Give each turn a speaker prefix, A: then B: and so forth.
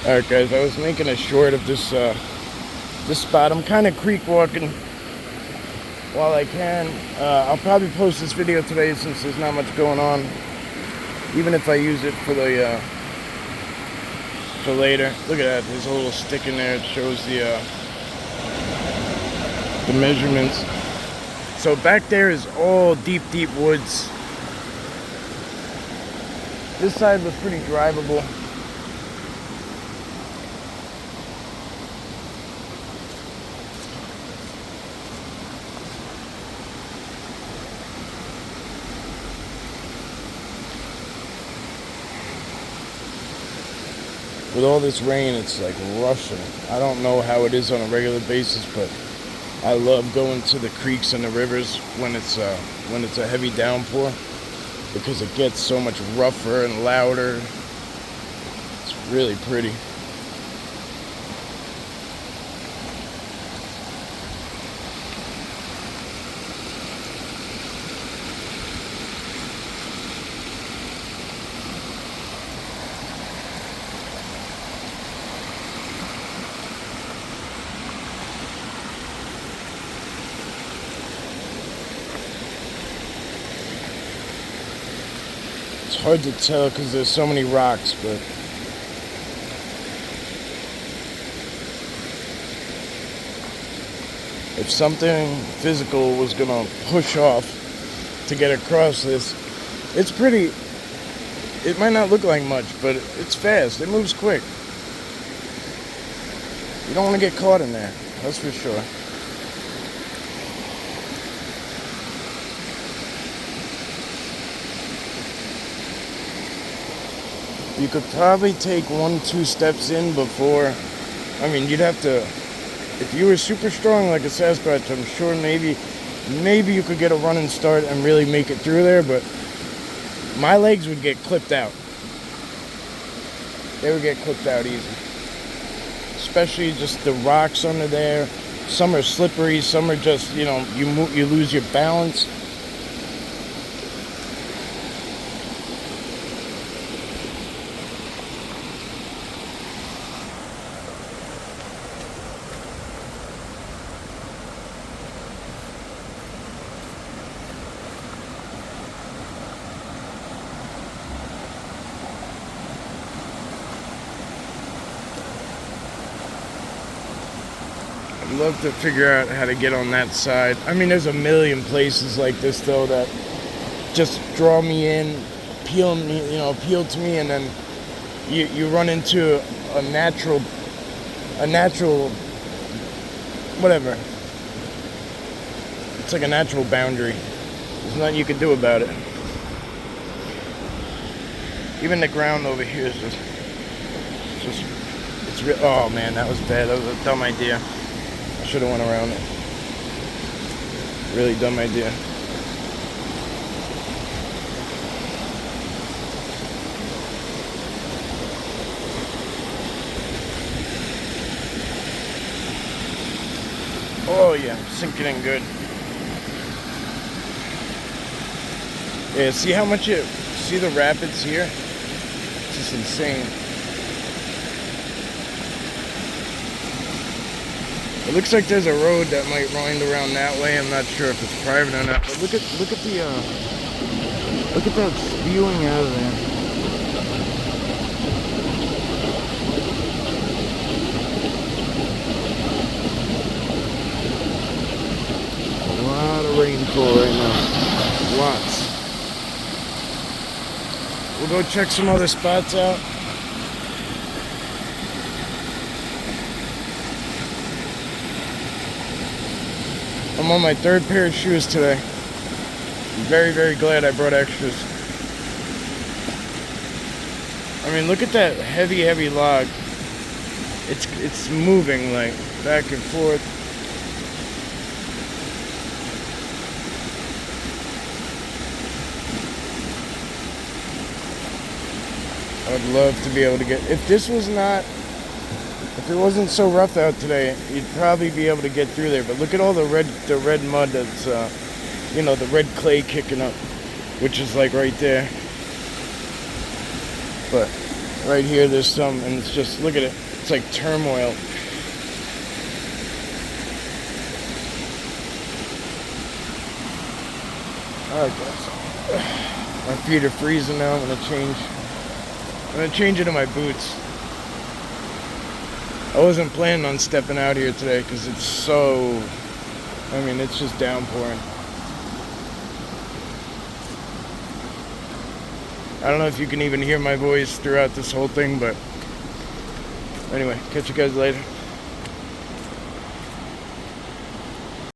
A: Alright guys, I was making a short of this this spot. I'm kind of creek walking while I can. I'll probably post this video today since there's not much going on, even if I use it for the for later. Look at that, there's a little stick in there. It shows the measurements. So back there is all deep woods. This side was pretty drivable. With all this rain, it's like rushing. I don't know how it is on a regular basis, but I love going to the creeks and the rivers when it's a heavy downpour, because it gets so much rougher and louder. It's really pretty. It's hard to tell because there's so many rocks, but if something physical was gonna push off to get across this, it's pretty, it might not look like much, but it's fast, it moves quick. You don't want to get caught in there, that's for sure. You could probably take 1-2 steps in before, I mean, you'd have to, if you were super strong like a Sasquatch, I'm sure maybe you could get a running start and really make it through there, but my legs would get clipped out. They would get clipped out easy. Especially just the rocks under there. Some are slippery, some are just, you know, you lose your balance. I'd love to figure out how to get on that side. I mean, there's a million places like this though that just draw me in, appeal to me, and then you run into a natural whatever. It's like a natural boundary. There's nothing you can do about it. Even the ground over here is oh man, that was bad. That was a dumb idea. I should have went around it. Really dumb idea. Oh yeah, sinking in good. Yeah, see how much see the rapids here? It's just insane. It looks like there's a road that might wind around that way. I'm not sure if it's private or not. But look at that spewing out of there. A lot of rainfall right now. Lots. We'll go check some other spots out. I'm on my third pair of shoes today. I'm very glad I brought extras. I mean, look at that heavy log. It's moving like back and forth. I would love to be able to get, if it wasn't so rough out today, you'd probably be able to get through there. But look at all the red mud that's, the red clay kicking up, which is like right there. But Right here, there's some, and it's just, look at it. It's like turmoil. Alright guys, my feet are freezing now. I'm gonna change into my boots. I wasn't planning on stepping out here today because it's so, it's just downpouring. I don't know if you can even hear my voice throughout this whole thing, but anyway, catch you guys later.